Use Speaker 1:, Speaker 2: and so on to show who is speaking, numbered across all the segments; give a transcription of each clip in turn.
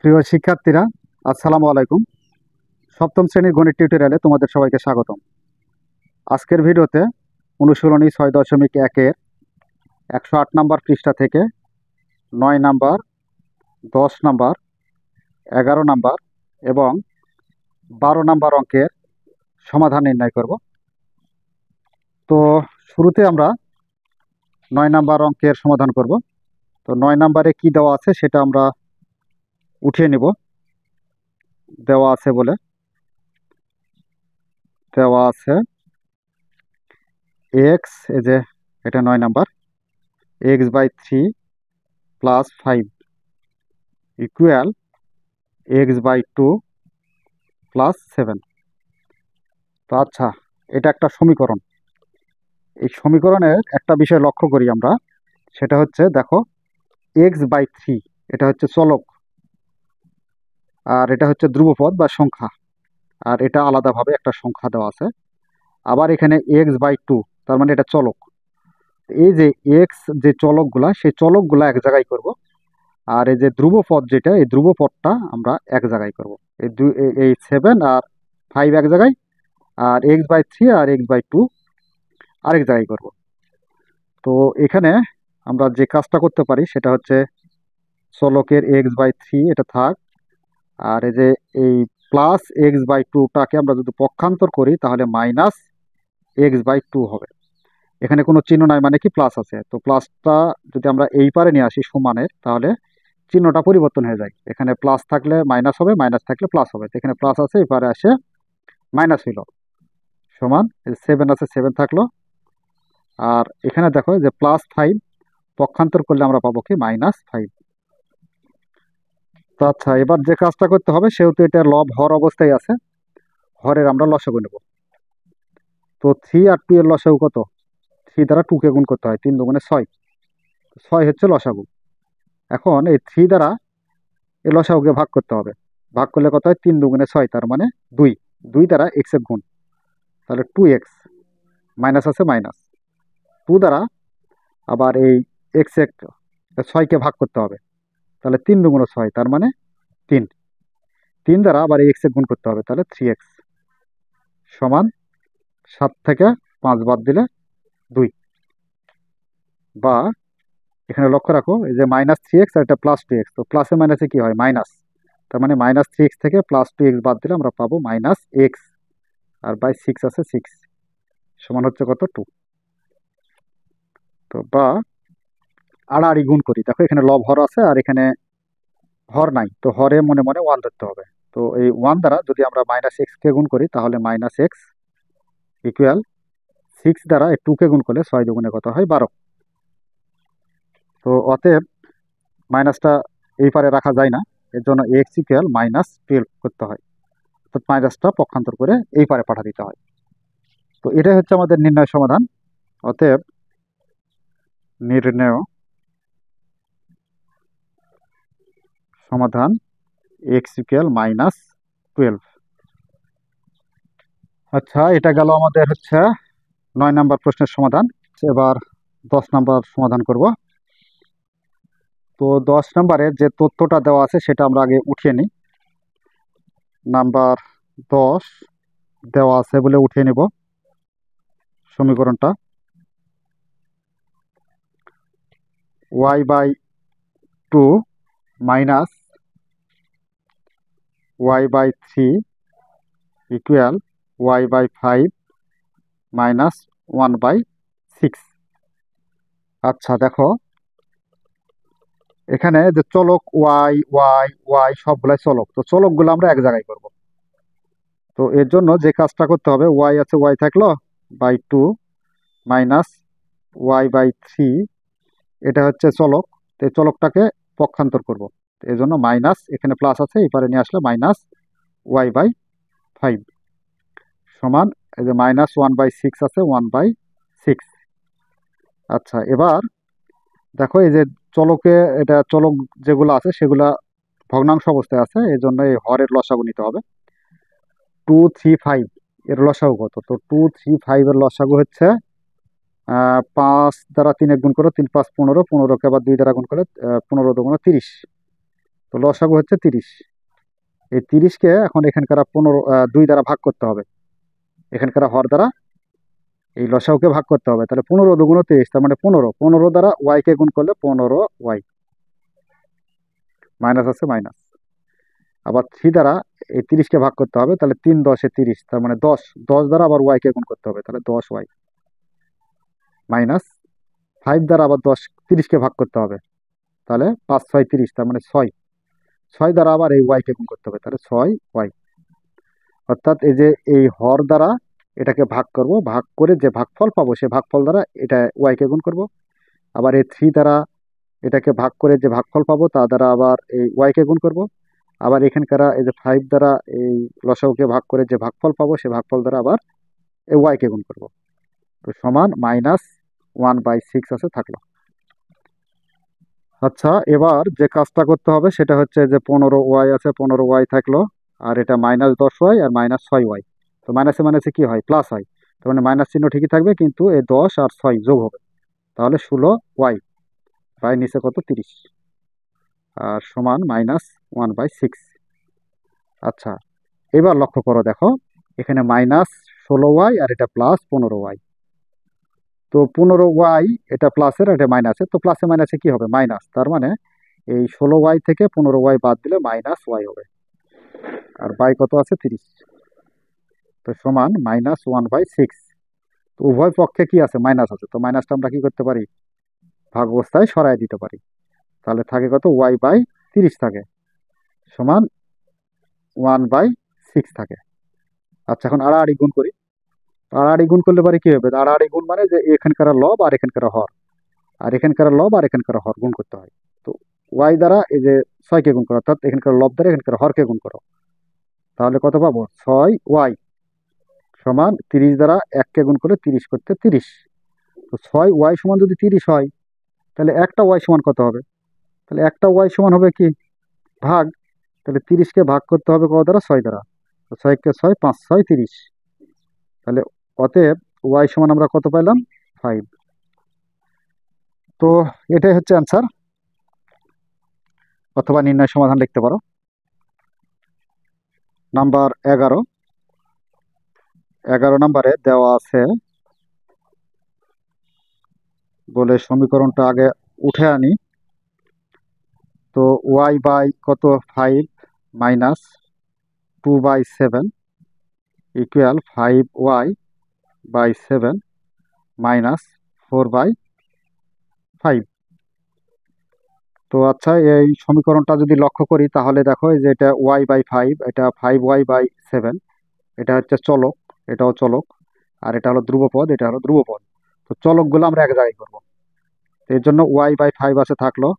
Speaker 1: প্রিয় শিক্ষার্থীরা, আসসালামু আলাইকুম। সপ্তম শ্রেণীর গণিত টিউটোরিয়ালে তোমাদের সবাইকে স্বাগতম। আজকের ভিডিওতে অনুশীলনী 6.1-এর 108 নম্বর পৃষ্ঠা থেকে 9 নাম্বার, 10 নাম্বার, 11 নাম্বার এবং 12 নাম্বার অঙ্কের সমাধান নির্ণয় করব। তো শুরুতে আমরা 9 নাম্বার অঙ্কের সমাধান করব। তো 9 নাম্বারে কি দেওয়া আছে সেটা আমরা উঠিয়ে নিব। দেওয়া আছে বলে দেওয়া আছে এক্স, এই যে এটা 9 নাম্বার, x/3 + 5 ইকুয়াল x/2 + 7। তো আচ্ছা, এটা একটা সমীকরণ। এই সমীকরণের একটা বিষয় লক্ষ্য করি আমরা, সেটা হচ্ছে দেখো x/3 এটা হচ্ছে চলক, আর এটা হচ্ছে ধ্রুবপদ বা সংখ্যা, আর এটা আলাদাভাবে একটা সংখ্যা দেওয়া আছে। আবার এখানে x/2 তার মানে এটা চলক। এই যে এক্স যে চলকগুলা, সেই চলকগুলা এক জায়গায় করব, আর এই যে ধ্রুবপদ যেটা, এই ধ্রুবপদটা আমরা এক জায়গায় করব। এই 7 আর 5 এক জায়গায়, আর x/3 আর x/2 আরেক জায়গায় করব। তো এখানে আমরা যে কাজটা করতে পারি সেটা হচ্ছে চলকের x/3 এটা থাক, আর এই যে এই প্লাস x/2টাকে আমরা যদি পক্ষান্তর করি তাহলে মাইনাস x/2 হবে। এখানে কোনো চিহ্ন নাই মানে কি প্লাস আছে, তো প্লাসটা যদি আমরা এই পারে নিয়ে আসি সমানের, তাহলে চিহ্নটা পরিবর্তন হয়ে যায়। এখানে প্লাস থাকলে মাইনাস হবে, মাইনাস থাকলে প্লাস হবে। তো এখানে প্লাস আছে, এই পারে আসে মাইনাস হইল, সমান 7 আছে, 7 থাকলো। আর এখানে দেখো যে +5 পক্ষান্তর করলে আমরা পাবো কি -5। তো আচ্ছা, এবার যে কাজটা করতে হবে, সেহেতু এটা লব হর অবস্থায় আছে, হরের আমরা লসাগু নেব। তো 3 আর 2 এর লসাগু কত? 3 দ্বারা 2 কে গুণ করতে হয়, 3 দুগুণে 6, 6 হচ্ছে লসাগু। এখন এই 3 দ্বারা এই লসাগুকে ভাগ করতে হবে। ভাগ করলে কত হয়? 3 দুগুণে 6, তার মানে 2। 2 দ্বারা এক্স এর গুণ, তাহলে 2x, মাইনাস আছে মাইনাস। 2 দ্বারা আবার এই এক্স এক 6কে ভাগ করতে হবে, তাহলে 3 দুগুণে 6, তার মানে 3। 3 দ্বারা আবার এই এক্স এর গুণ করতে হবে, তাহলে 3x, সমান 7 থেকে 5 বাদ দিলে 2। বা এখানে লক্ষ্য রাখো, এই যে -3x আর এটা +2x, তো প্লাসে মাইনাসে কি হয়? মাইনাস। তার মানে -3x থেকে +2x বাদ দিলে আমরা পাবো -x, আর বাই 6 আছে 6, সমান হচ্ছে কত? 2। তো বা আড়াআড়ি গুণ করি, দেখো এখানে লব হর আছে আর এখানে হর নাই, তো হরে মনে মনে 1 ধরতে হবে। তো এই 1 দ্বারা যদি আমরা -x কে গুণ করি তাহলে -x ইকুয়াল 6 দ্বারা এই 2 কে গুণ করলে 6 দুগুণে কত হয়? 12। তো অতএব মাইনাসটা এই পারে রাখা যায় না, এর জন্য x ইকুয়াল -12 করতে হয়, অর্থাৎ মাইনাসটা পক্ষান্তর করে এই পারে পাঠা দিতে হয়। তো এটাই হচ্ছে আমাদের নির্ণয় সমাধান। অতএব নির্ণয় সমাধান x ইকুয়াল -12। আচ্ছা, এটা গেল আমাদের হচ্ছে 9 নাম্বার প্রশ্নের সমাধান। এবার 10 নাম্বার সমাধান করব। তো 10 নাম্বারের যে তথ্যটা দেওয়া আছে সেটা আমরা আগে উঠিয়ে নিই। নাম্বার 10 দেওয়া আছে বলে উঠিয়ে নিব সমীকরণটা। y/2 minus y/3 equal y/5 minus 1/6। আচ্ছা দেখো, এখানে যে চলক y y y সবগুলাই চলক, তো চলকগুলো আমরা এক জায়গায় করব। তো এর জন্য যে কাজটা করতে হবে, y আছে, y থাকলো /2 মাইনাস y/3, এটা হচ্ছে চলক, তো এই চলকটাকে পক্ষান্তর করব। এর জন্য মাইনাস, এখানে প্লাস আছে, এপারে নিয়ে আসলে -y/5 সমান, এই যে -1/6 আছে, 1/6। আচ্ছা, এবার দেখো এই যে চলকে, এটা চলক যেগুলো আছে সেগুলা ভগ্নাংশ অবস্থায় আছে, এই জন্য এই হরের লসাগু নিতে হবে। 2 3 5 এর লসাগু কত? তো 2 3 5 এর লসাগু হচ্ছে 5 দ্বারা 3 গুণ করো, 3 5 15, 15কে আবার 2 দ্বারা গুণ করলে 15 দুগুণ 30, তো লসাগু হচ্ছে 30। এই 30কে এখন এখানকার 2 দ্বারা ভাগ করতে হবে, এখানকার হর দ্বারা এই লসাগুকে ভাগ করতে হবে। তাহলে 15 দুগুণ 30, তার মানে 15 দ্বারা ওয়াইকে গুণ করলে 15y, মাইনাস আছে মাইনাস। আবার 3 দ্বারা এই 30কে ভাগ করতে হবে, তাহলে 3 10 এ 30, তার মানে 10 দ্বারা আবার ওয়াইকে গুণ করতে হবে, তাহলে 10y, মাইনাস 5 দ্বারা আবার 30কে ভাগ করতে হবে, তাহলে 5 6 30, তার মানে 6 দ্বারা আবার এই ওয়াইকে গুণ করতে হবে, তাহলে 6y। অর্থাৎ এই যে এই হর দ্বারা এটাকে ভাগ করব, ভাগ করে যে ভাগফল পাবো সে ভাগফল দ্বারা এটা ওয়াইকে গুণ করব। আবার এই 3 দ্বারা এটাকে ভাগ করে যে ভাগফল পাবো তা দ্বারা আবার এই ওয়াইকে গুণ করব। আবার এখানকার এই যে 5 দ্বারা এই লসাগুকে ভাগ করে যে ভাগফল পাবো সে ভাগফল দ্বারা আবার এই ওয়াইকে গুণ করব। তো সমান -1/6 আছে থাকলো। আচ্ছা, এবার যে কাজটা করতে হবে সেটা হচ্ছে যে 15y আছে, 15y থাকলো, আর এটা -10y আর -6y। তো মাইনাসে মাইনাসে কি হয়, প্লাস হয়। তার মানে মাইনাস চিহ্ন ঠিকই থাকবে, কিন্তু এই 10 আর 6 যোগ হবে, তাহলে 16y বাই নিচে কত 30, আর সমান -1/6। আচ্ছা, এবার লক্ষ্য করো, দেখো এখানে -16y আর এটা +15y। তো 15y এটা প্লাসের, এটা মাইনাসের, তো প্লাসে মাইনাসে কি হবে, মাইনাস। তার মানে এই 16y থেকে 15y বাদ দিলে -y হবে, আর বাই কত আছে 30, তো সমান -1/6। তো উভয় পক্ষে কি আছে, মাইনাস আছে, তো মাইনাসটা আমরা কি করতে পারি, ভাগ অবস্থায় সরাই দিতে পারি। তাহলে থাকে কত, y/30 থাকে, সমান 1/6 থাকে। আচ্ছা, এখন আড়াআড়ি গুণ করি। আড়াআড়ি গুণ করলে পারে কি হবে, আড়াআড়ি গুণ মানে যে এখানকার লব আর এখানকার হর, আর এখানকার লব আর এখানকার হর গুণ করতে হয়। তো ওয়াই দ্বারা এই যে 6কে গুণ করো, অর্থাৎ এখানকার লব দ্বারা এখানকার হরকে গুণ করো, তাহলে কত পাবো, 6y সমান 30 দ্বারা 1কে গুণ করলে 30 করতে 30। তো 6y সমান যদি 30 হয়, তাহলে একটা ওয়াই সমান কত হবে, তাহলে একটা ওয়াই সমান হবে কি, ভাগ। তাহলে 30কে ভাগ করতে হবে কত দ্বারা, 6 দ্বারা। তো 6কে 6, 5 6 30, তাহলে অতএব ওয়াই সমান আমরা কত পাইলাম, 5। তো এটাই হচ্ছে অ্যান্সার, অথবা নির্ণয় সমাধান লিখতে পারো। নাম্বার 11 নম্বরে দেওয়া আছে, বলে সমীকরণটা আগে উঠে আনি। তো ওয়াই বাই কত 5 minus 2/7 equal 5y by 7 minus 4/5। তো আচ্ছা, এই সমীকরণটা যদি লক্ষ্য করি তাহলে দেখো এই যে এটা y/5, এটা 5y/7, এটা হচ্ছে চলক, এটাও চলক, আর এটা হলো ধ্রুবপদ, এটা হলো ধ্রুবপদ। তো চলকগুলো আমরা এক জায়গায় করবো, এর জন্য y/5 আছে থাকলো।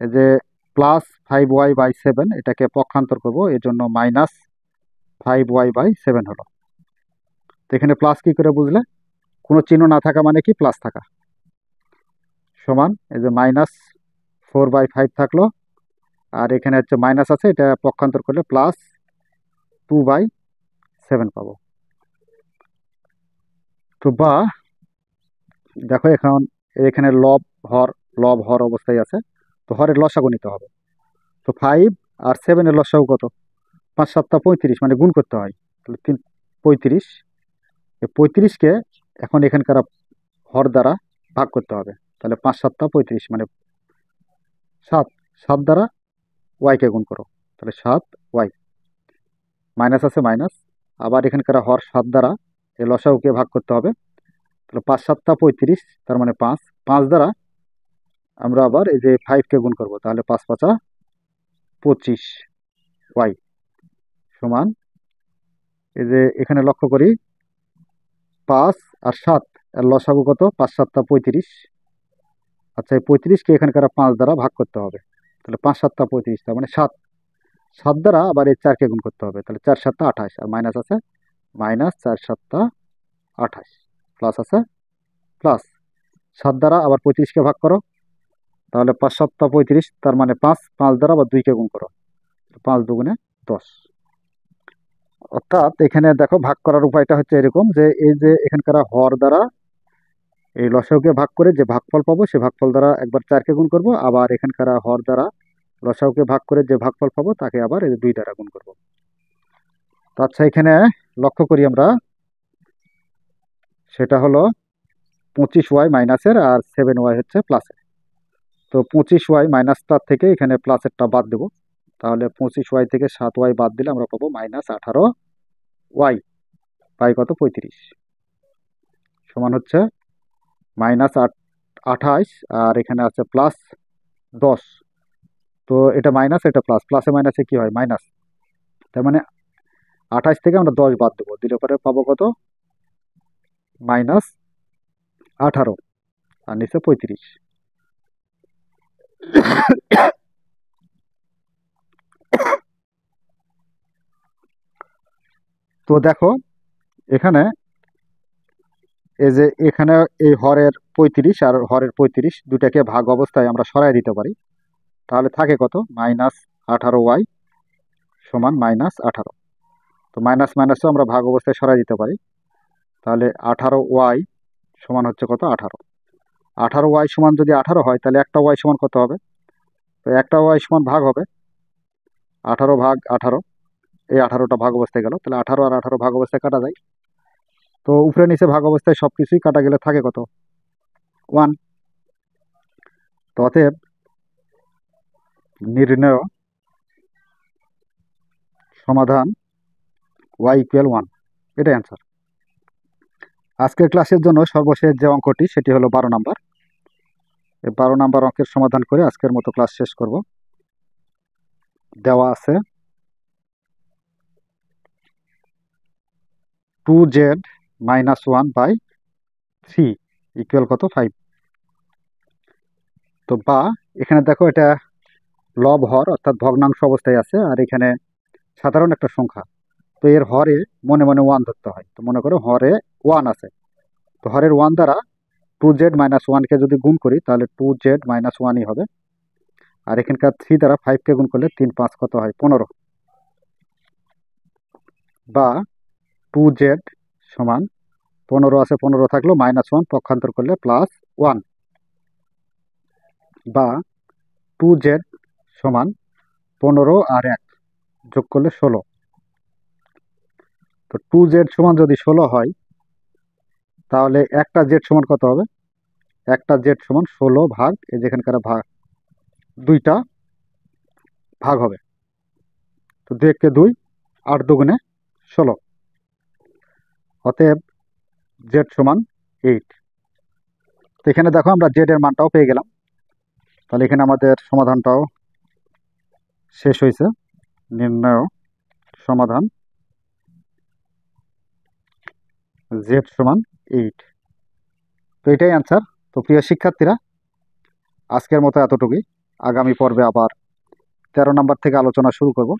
Speaker 1: এই যে +5y/7 এটাকে পক্ষান্তর করব, এর জন্য -5y/7 হলো। তো এখানে প্লাস কি করে বুঝলে, কোনো চিহ্ন না থাকা মানে কি, প্লাস থাকা, সমান এই যে -4/5 থাকলো, আর এখানে হচ্ছে মাইনাস আছে, এটা পক্ষান্তর করলে +2/7 পাবো। তো বা দেখো এখন এখানে লব হর অবস্থায় আছে, তো হরের লসাগু নিতে হবে। তো 5 আর 7 এর লসাগু কত, 5 7 35, মানে গুণ করতে হয়, তাহলে 35। এই 35কে এখন এখানকার হর দ্বারা ভাগ করতে হবে, তাহলে 5 7 35, মানে 7 7 দ্বারা ওয়াইকে গুণ করো, তাহলে 7y, মাইনাস আছে মাইনাস। আবার এখানকার হর 7 দ্বারা এই লসাগুকে ভাগ করতে হবে, তাহলে 5 7 35, তার মানে 5 দ্বারা আমরা আবার এই যে 5কে গুণ করব, তাহলে 5 5 25y সমান, এই যে এখানে লক্ষ্য করি 5 আর 7 এর লসাগু কত, 5 7 35। আচ্ছা, এই 35কে এখানকার 5 দ্বারা ভাগ করতে হবে, তাহলে 5 7 35, তার মানে 7 7 দ্বারা আবার এই 4কে গুণ করতে হবে, তাহলে 4 7 28, আর মাইনাস আছে মাইনাস, 4 7 28, প্লাস আছে প্লাস। 7 দ্বারা আবার 35কে ভাগ করো, তাহলে 5 7 35, তার মানে 5 5 দ্বারা আবার 2কে গুণ করো, 5 2 10। অর্থাৎ এখানে দেখো ভাগ করার উপায়টা হচ্ছে এরকম, যে এই যে এখানকার হর দ্বারা এই লসাগুকে ভাগ করে যে ভাগফল পাবো সে ভাগফল দ্বারা একবার 4কে গুণ করব, আবার এখানকার হর দ্বারা লসাগুকে ভাগ করে যে ভাগফল পাবো তাকে আবার এই 2 দ্বারা গুণ করব। তো আচ্ছা, এখানে লক্ষ্য করি আমরা, সেটা হলো 25y মাইনাসের আর 7y হচ্ছে প্লাসের। তো 25y মাইনাসটার থেকে এখানে প্লাসেরটা বাদ দেবো। তাহলে 25y থেকে 7y বাদ দিলে আমরা পাবো -18y। পাই কত? 35 সমান হচ্ছে -28, আর এখানে আছে +10। তো এটা মাইনাস, এটা প্লাস, প্লাসে মাইনাসে কি হয়? মাইনাস। তার মানে 28 থেকে আমরা 10 বাদ দেবো, দিলে পরে পাবো কত? -18, আর নিচে 35। তো দেখো এখানে, এই যে এখানে এই হরের 35 আর হরের 35 দুটাকে ভাগ অবস্থায় আমরা সরাই দিতে পারি। তাহলে থাকে কত? -18y সমান -18। তো মাইনাস মাইনাসও আমরা ভাগ অবস্থায় সরাই দিতে পারি। তাহলে 18y সমান হচ্ছে কত? 18। 18y সমান যদি 18 হয়, তাহলে একটা y সমান কত হবে? তো একটা y সমান ভাগ হবে 18 ভাগ 18। এই 18টা ভাগ অবস্থায় গেল, তাহলে 18 আর 18 ভাগ অবস্থায় কাটা যায়। তো উপরে নিচে ভাগ অবস্থায় সব কিছুই কাটা গেলে থাকে কত? 1। তো অতএব নির্ণেয় সমাধান y = 1, এটাই অ্যান্সার। আজকের ক্লাসের জন্য সর্বশেষ যে অঙ্কটি সেটি হলো 12 নাম্বার। এই 12 নাম্বার অঙ্কের সমাধান করে আজকের মতো ক্লাস শেষ করব। দেওয়া আছে 2z - 1/3 ইকুয়াল কত? 5। তো বা এখানে দেখো, এটা লব হর অর্থাৎ ভগ্নাংশ অবস্থায় আছে, আর এখানে সাধারণ একটা সংখ্যা। তো এর হরে মনে মনে 1 ধরতে হয়। তো মনে করো হরে 1 আছে। তো হরের 1 দ্বারা 2z - 1কে যদি গুণ করি তাহলে 2z - 1ই হবে। আর এখানকার 3 দ্বারা 5কে গুণ করলে 3 5 কত হয়? 15। বা 2z সমান 15 আছে, 15 থাকলো -1 পক্ষান্তর করলে +1। বা 2z সমান 15 আর 1 যোগ করলে 16। তো 2z সমান যদি 16 হয়, তাহলে একটা z সমান কত হবে? একটা z সমান 16 ভাগ, এই যেখানকার ভাগ 2টা ভাগ হবে। তো 2 কে 2, 8 দুগুণে 16। অতএব z সমান 8। তো এখানে দেখো আমরা z এর মানটাও পেয়ে গেলাম। তাহলে এখানে আমাদের সমাধানটাও শেষ হয়েছে। নির্ণয় সমাধান z সমান 8। তো এটাই অ্যান্সার। তো প্রিয় শিক্ষার্থীরা, আজকের মতো এতটুকুই। আগামী পর্বে আবার 13 নাম্বার থেকে আলোচনা শুরু করব।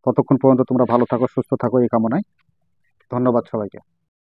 Speaker 1: ততক্ষণ পর্যন্ত তোমরা ভালো থাকো, সুস্থ থাকো, এই কামনায়। ধন্যবাদ সবাইকে।